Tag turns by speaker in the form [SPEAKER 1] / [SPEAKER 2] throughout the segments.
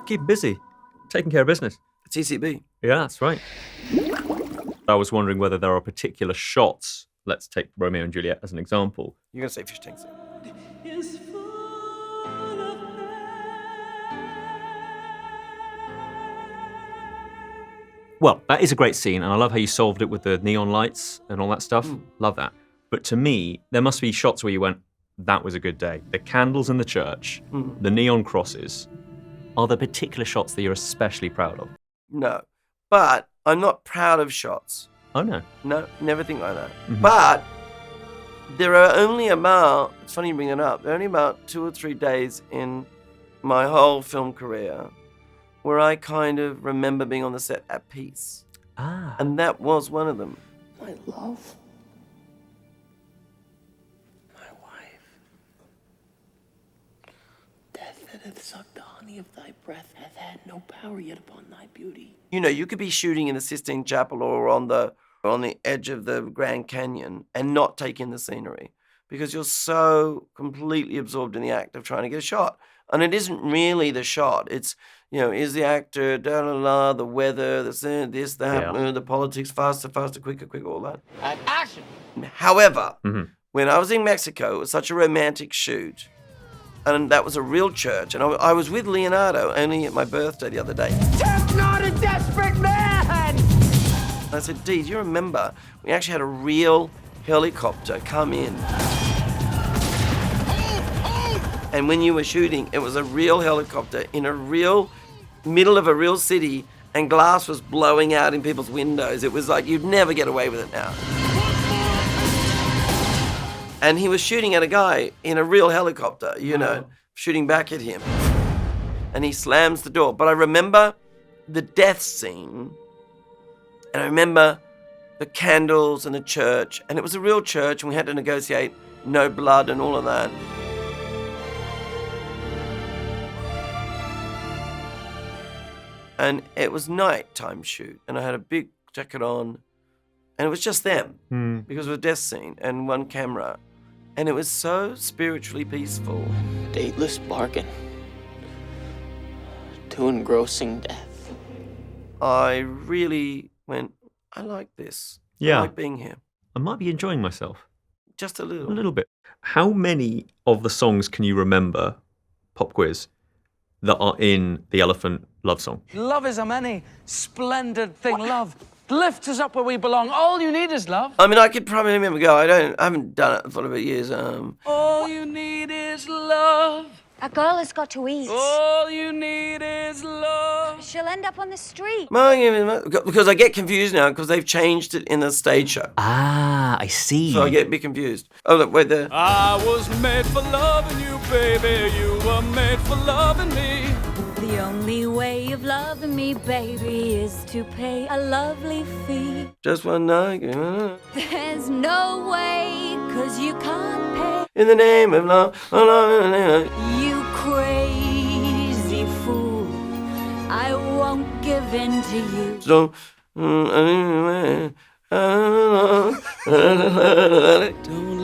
[SPEAKER 1] Keep busy. Taking care of business.
[SPEAKER 2] TCB.
[SPEAKER 1] Yeah, that's right. I was wondering whether there are particular shots. Let's take Romeo and Juliet as an example.
[SPEAKER 2] You're going to say fish tanks.
[SPEAKER 1] Well, that is a great scene, and I love how you solved it with the neon lights and all that stuff. Love that. But to me, there must be shots where you went, that was a good day. The candles in the church, the neon crosses. Are there particular shots that you're especially proud of?
[SPEAKER 2] No. But I'm not proud of shots.
[SPEAKER 1] Oh, no.
[SPEAKER 2] No, never think like that. But there are only about, it's funny you bring it up, there are only about 2 or 3 days in my whole film career where I kind of remember being on the set at peace.
[SPEAKER 1] Ah.
[SPEAKER 2] And that was one of them.
[SPEAKER 3] My love. My wife. Death that hath sucked the honey of thy breath hath had no power yet upon thy beauty.
[SPEAKER 2] You could be shooting in the Sistine Chapel or on the edge of the Grand Canyon and not take in the scenery because you're so completely absorbed in the act of trying to get a shot. And it isn't really the shot. It's, is the actor, the weather, this, that, the politics, faster, quicker, all that.
[SPEAKER 3] And action!
[SPEAKER 2] However, when I was in Mexico, it was such a romantic shoot. And that was a real church. And I was with Leonardo only at my birthday the other day.
[SPEAKER 3] Tempt not a desperate man!
[SPEAKER 2] And I said, Dee, do you remember we actually had a real helicopter come in? And when you were shooting, it was a real helicopter in a real middle of a real city, and glass was blowing out in people's windows. It was like you'd never get away with it now. And he was shooting at a guy in a real helicopter, shooting back at him. And he slams the door. But I remember the death scene, and I remember the candles and the church, and it was a real church, and we had to negotiate no blood and all of that. And it was nighttime shoot, and I had a big jacket on, and it was just them, because it was a death scene and one camera. And it was so spiritually peaceful.
[SPEAKER 3] Dateless bargain to engrossing death.
[SPEAKER 2] I really went, I like this.
[SPEAKER 1] Yeah.
[SPEAKER 2] I like being here.
[SPEAKER 1] I might be enjoying myself.
[SPEAKER 2] Just a little.
[SPEAKER 1] A little bit. How many of the songs can you remember, pop quiz, that are in the Elephant love song?
[SPEAKER 4] Love is a many splendid thing, love. Lift us up where we belong. All you need is love.
[SPEAKER 2] I mean, I could probably remember go. I haven't done it for about years.
[SPEAKER 4] All you need is love.
[SPEAKER 5] A girl has got to eat.
[SPEAKER 4] All you need is love.
[SPEAKER 5] She'll end up on the street.
[SPEAKER 2] Because I get confused now because they've changed it in the stage show.
[SPEAKER 1] Ah, I see.
[SPEAKER 2] So I get a bit confused. Oh, look, wait there.
[SPEAKER 4] I was made for loving you, baby. You were made for loving me.
[SPEAKER 5] The only way of loving me, baby, is to pay a lovely fee.
[SPEAKER 2] Just one night.
[SPEAKER 5] There's no way, 'cause you can't pay.
[SPEAKER 2] In the name of love.
[SPEAKER 5] You crazy fool, I won't give in to you.
[SPEAKER 2] So,
[SPEAKER 3] Don't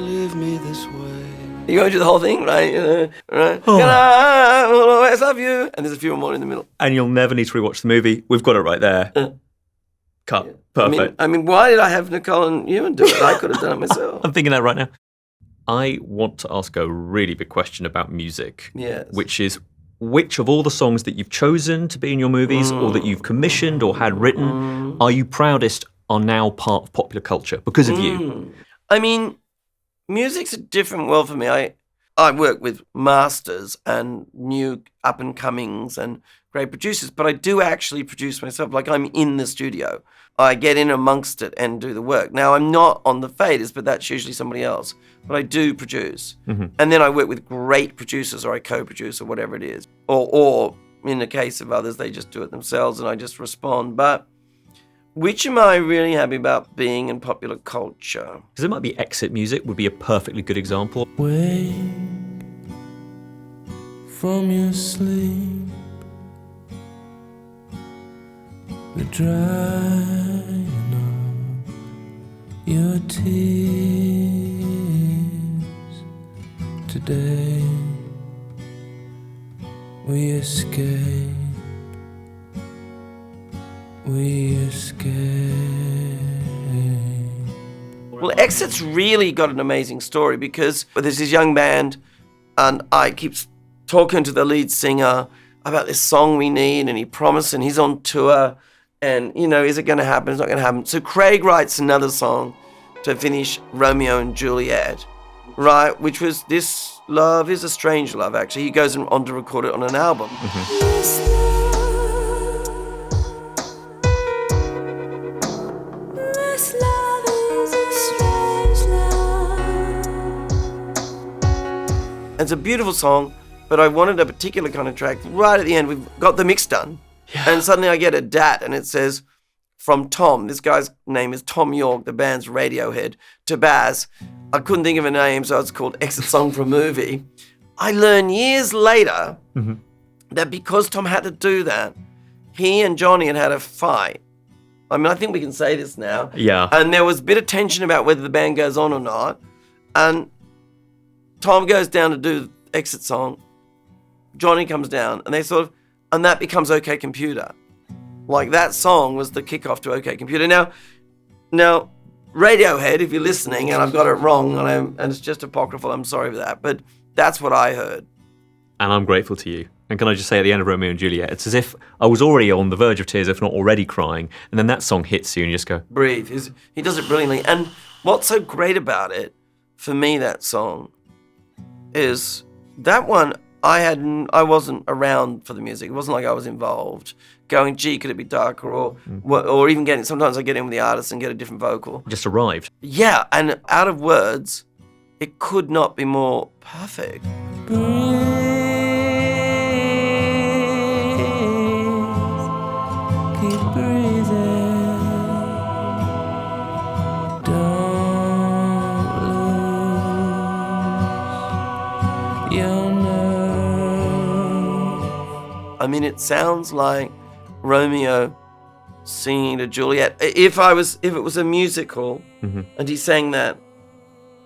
[SPEAKER 3] leave me this way.
[SPEAKER 2] you go through the whole thing, right? Right. Can I always love you? And there's a few more in the middle.
[SPEAKER 1] And you'll never need to rewatch the movie. We've got it right there. Cut. Perfect.
[SPEAKER 2] I mean, why did I have Nicole and Ewan do it? I could have done it myself.
[SPEAKER 1] I'm thinking that right now. I want to ask a really big question about music.
[SPEAKER 2] Yes.
[SPEAKER 1] Which is, which of all the songs that you've chosen to be in your movies or that you've commissioned or had written are you proudest are now part of popular culture because of you?
[SPEAKER 2] I mean, music's a different world for me. I work with masters and new up-and-comings and great producers, but I do actually produce myself. Like, I'm in the studio. I get in amongst it and do the work. Now, I'm not on the faders, but that's usually somebody else. But I do produce. And then I work with great producers, or I co-produce, or whatever it is. Or in the case of others, they just do it themselves and I just respond. But which am I really happy about being in popular culture?
[SPEAKER 1] Because it might be exit music would be a perfectly good example.
[SPEAKER 3] Wake from your sleep, the drying of your tears. Today we escape we escape.
[SPEAKER 2] Well, Exit's really got an amazing story because there's this young band and I keep talking to the lead singer about this song we need and he promised and he's on tour and, you know, is it going to happen? It's not going to happen. So Craig writes another song to finish Romeo and Juliet, right, which was This Love is a Strange Love, actually. He goes on to record it on an album.
[SPEAKER 5] This love is a strange love.
[SPEAKER 2] It's a beautiful song, but I wanted a particular kind of track. Right at the end, we've got the mix done. Yeah. And suddenly I get a DAT and it says, from Tom, this guy's name is Tom York, the band's Radiohead, to Baz. I couldn't think of a name, so it's called Exit Song for a Movie. I learned years later that because Tom had to do that, he and Johnny had a fight. I mean, I think we can say this now.
[SPEAKER 1] Yeah.
[SPEAKER 2] And there was a bit of tension about whether the band goes on or not. And Tom goes down to do Exit Song. Johnny comes down, and and that becomes OK Computer. Like, that song was the kickoff to OK Computer. Now, Radiohead, if you're listening, and I've got it wrong, and it's just apocryphal, I'm sorry for that, but that's what I heard.
[SPEAKER 1] And I'm grateful to you. And can I just say, at the end of Romeo and Juliet, it's as if I was already on the verge of tears, if not already crying, and then that song hits you and you just go...
[SPEAKER 2] Breathe. He does it brilliantly. And what's so great about it, for me, that song, is that one, I wasn't around for the music. It wasn't like I was involved, going, gee, could it be darker? Or even sometimes I get in with the artist and get a different vocal.
[SPEAKER 1] Just arrived.
[SPEAKER 2] Yeah, and out of words, it could not be more perfect.
[SPEAKER 3] Keep breathing. Don't lose your nerve.
[SPEAKER 2] I mean, it sounds like Romeo singing to Juliet. If it was a musical and he sang that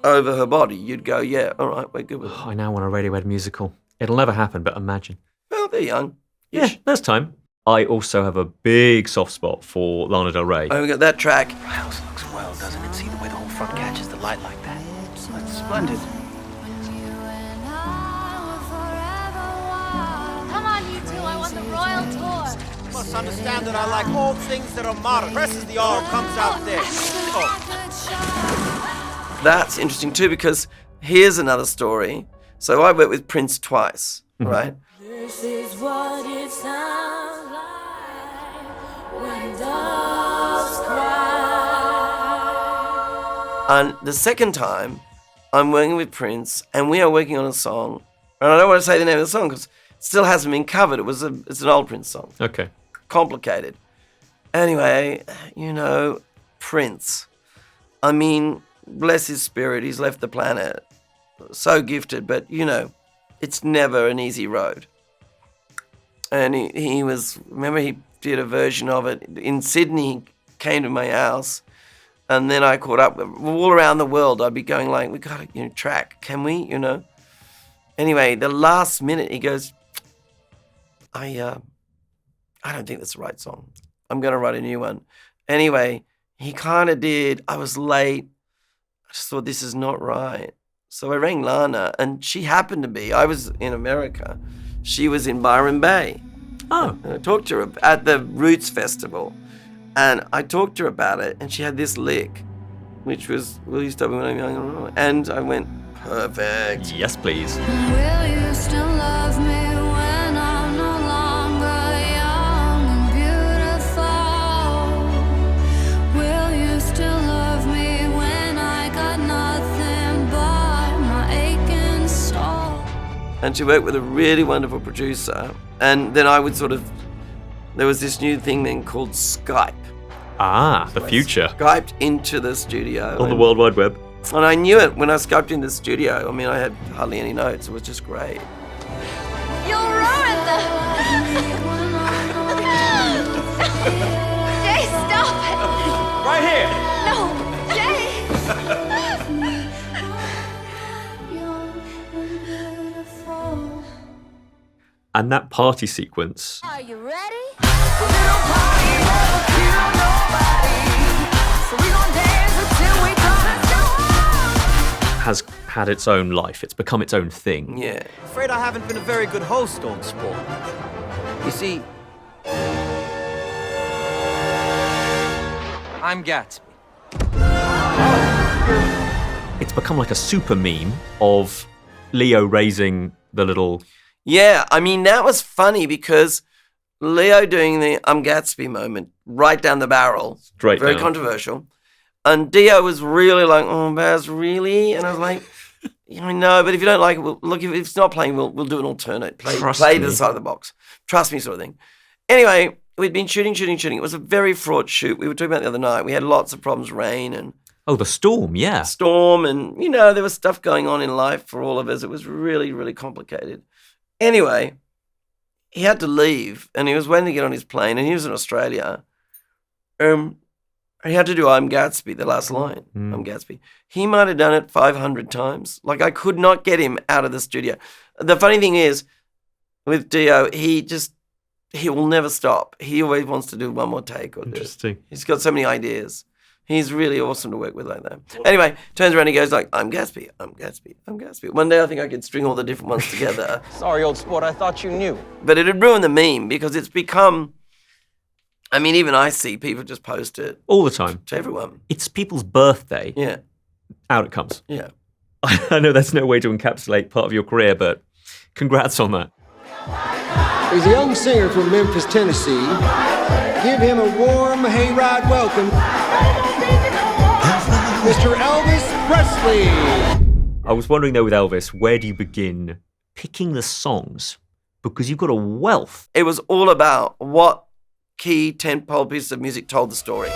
[SPEAKER 2] over her body, you'd go, yeah, all right, we're good with it.
[SPEAKER 1] I now want a Radiohead musical. It'll never happen, but imagine.
[SPEAKER 2] Well, they're young.
[SPEAKER 1] Yeah, there's time. I also have a big soft spot for Lana Del Rey.
[SPEAKER 2] Oh, we got that track.
[SPEAKER 6] The house looks well, doesn't it? See the way the whole front catches the light like that? That's splendid.
[SPEAKER 5] Come on, you two, I want the royal tour.
[SPEAKER 7] You must understand that I like all things that are modern. Presses the R, comes out there. Oh.
[SPEAKER 2] That's interesting too, because here's another story. So I worked with Prince twice, right?
[SPEAKER 5] This is what it sounds like when doves cry.
[SPEAKER 2] And the second time, I'm working with Prince, and we are working on a song. And I don't want to say the name of the song because it still hasn't been covered. It's an old Prince song.
[SPEAKER 1] Okay.
[SPEAKER 2] Complicated. Anyway, Prince. I mean, bless his spirit, he's left the planet. So gifted, but, it's never an easy road. And he did a version of it. In Sydney, he came to my house, and then I caught up. All around the world, I'd be going like, we got a track, can we, Anyway, the last minute, he goes, I don't think that's the right song. I'm going to write a new one. Anyway, he kind of did. I was late. I just thought, this is not right. So I rang Lana, and she happened to be, I was in America. She was in Byron Bay.
[SPEAKER 1] Oh.
[SPEAKER 2] And I talked to her at the Roots Festival. And I talked to her about it, and she had this lick, which was, will you stop me when I'm young? And I went, perfect.
[SPEAKER 1] Yes, please.
[SPEAKER 5] Will you still love me when I'm no longer young and beautiful? Will you still love me when I got nothing but my aching soul?
[SPEAKER 2] And she worked with a really wonderful producer. And then I would there was this new thing then called Skype.
[SPEAKER 1] Ah, the future.
[SPEAKER 2] Skyped into the studio.
[SPEAKER 1] On the World Wide Web.
[SPEAKER 2] And I knew it when I Skyped in the studio. I mean, I had hardly any notes. It was just great.
[SPEAKER 5] You'll ruin them! Jay, stop it!
[SPEAKER 7] Right here.
[SPEAKER 5] No, Jay!
[SPEAKER 1] And that party sequence.
[SPEAKER 5] Are you ready?
[SPEAKER 1] Has had its own life. It's become its own thing.
[SPEAKER 2] Yeah.
[SPEAKER 7] Afraid I haven't been a very good host, old sport. You see, I'm Gatsby.
[SPEAKER 1] It's become like a super meme of Leo raising the little...
[SPEAKER 2] Yeah, I mean, that was funny because Leo doing the I'm Gatsby moment right down the barrel.
[SPEAKER 1] Straight
[SPEAKER 2] very
[SPEAKER 1] down.
[SPEAKER 2] controversial. And Dio was really like, oh, Baz, really? And I was like, I know, but if you don't like it, look, if it's not playing, we'll do an alternate. Play
[SPEAKER 1] me.
[SPEAKER 2] the side of the box. Trust me, sort of thing. Anyway, we'd been shooting. It was a very fraught shoot. We were talking about it the other night. We had lots of problems, rain and
[SPEAKER 1] Oh, the storm, yeah.
[SPEAKER 2] storm, and, you know, there was stuff going on in life for all of us. It was really, really complicated. Anyway, he had to leave, and he was waiting to get on his plane, and he was in Australia. He had to do I'm Gatsby, the last line, I'm Gatsby. He might have done it 500 times. Like, I could not get him out of the studio. The funny thing is, with Dio, he will never stop. He always wants to do one more take.
[SPEAKER 1] Interesting.
[SPEAKER 2] He's got so many ideas. He's really awesome to work with like that. Anyway, turns around and he goes like, I'm Gatsby, I'm Gatsby, I'm Gatsby. One day I think I could string all the different ones together.
[SPEAKER 7] Sorry, old sport, I thought you knew.
[SPEAKER 2] But it had ruined the meme because it's become, I mean, even I see people just post it
[SPEAKER 1] All the time.
[SPEAKER 2] to everyone.
[SPEAKER 1] It's people's birthday.
[SPEAKER 2] Yeah,
[SPEAKER 1] Out it comes.
[SPEAKER 2] yeah.
[SPEAKER 1] I know that's no way to encapsulate part of your career, but congrats on that.
[SPEAKER 8] He's a young singer from Memphis, Tennessee. Give him a warm hayride welcome, Mr. Elvis Presley.
[SPEAKER 1] I was wondering though with Elvis, where do you begin picking the songs? Because you've got a wealth.
[SPEAKER 2] It was all about what key tentpole pieces of music told the story.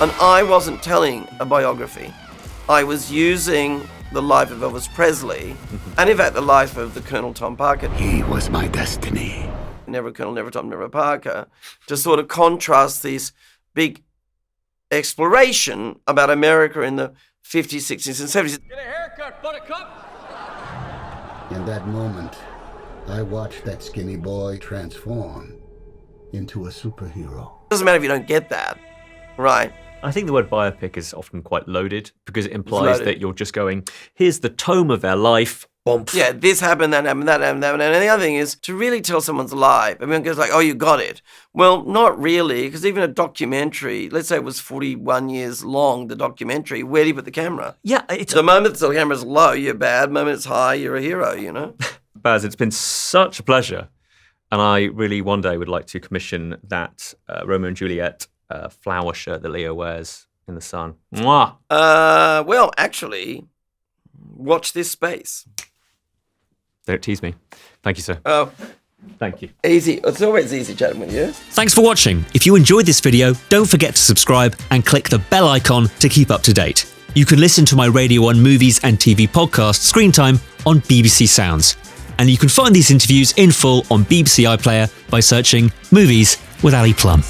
[SPEAKER 2] And I wasn't telling a biography. I was using the life of Elvis Presley, and in fact the life of the Colonel Tom Parker.
[SPEAKER 9] He was my destiny.
[SPEAKER 2] Never a Colonel, never Tom, never a Parker, to sort of contrast this big exploration about America in the 50s, 60s, and 70s.
[SPEAKER 4] Get a haircut, buttercup!
[SPEAKER 9] In that moment, I watched that skinny boy transform into a superhero.
[SPEAKER 2] Doesn't matter if you don't get that, right?
[SPEAKER 1] I think the word biopic is often quite loaded because it implies that you're just going, here's the tome of their life. Bomph.
[SPEAKER 2] Yeah, this happened, that happened, that happened, that happened. And the other thing is to really tell someone's life. I mean, it goes like, oh, you got it. Well, not really, because even a documentary, let's say it was 41 years long, the documentary, where do you put the camera?
[SPEAKER 1] Yeah, it's
[SPEAKER 2] The moment the camera's low, you're bad. The moment it's high, you're a hero, you know?
[SPEAKER 1] Baz, it's been such a pleasure. And I really one day would like to commission that Romeo and Juliet flower shirt that Leo wears in the sun. Mwah!
[SPEAKER 2] Well, actually, watch this space.
[SPEAKER 1] Don't tease me. Thank you, sir.
[SPEAKER 2] Oh,
[SPEAKER 1] Thank you.
[SPEAKER 2] easy. It's always easy chatting with you.
[SPEAKER 10] Thanks for watching. If you enjoyed this video, don't forget to subscribe and click the bell icon to keep up to date. You can listen to my Radio 1 movies and TV podcast Screen Time on BBC Sounds. And you can find these interviews in full on BBC iPlayer by searching Movies with Ali Plumb.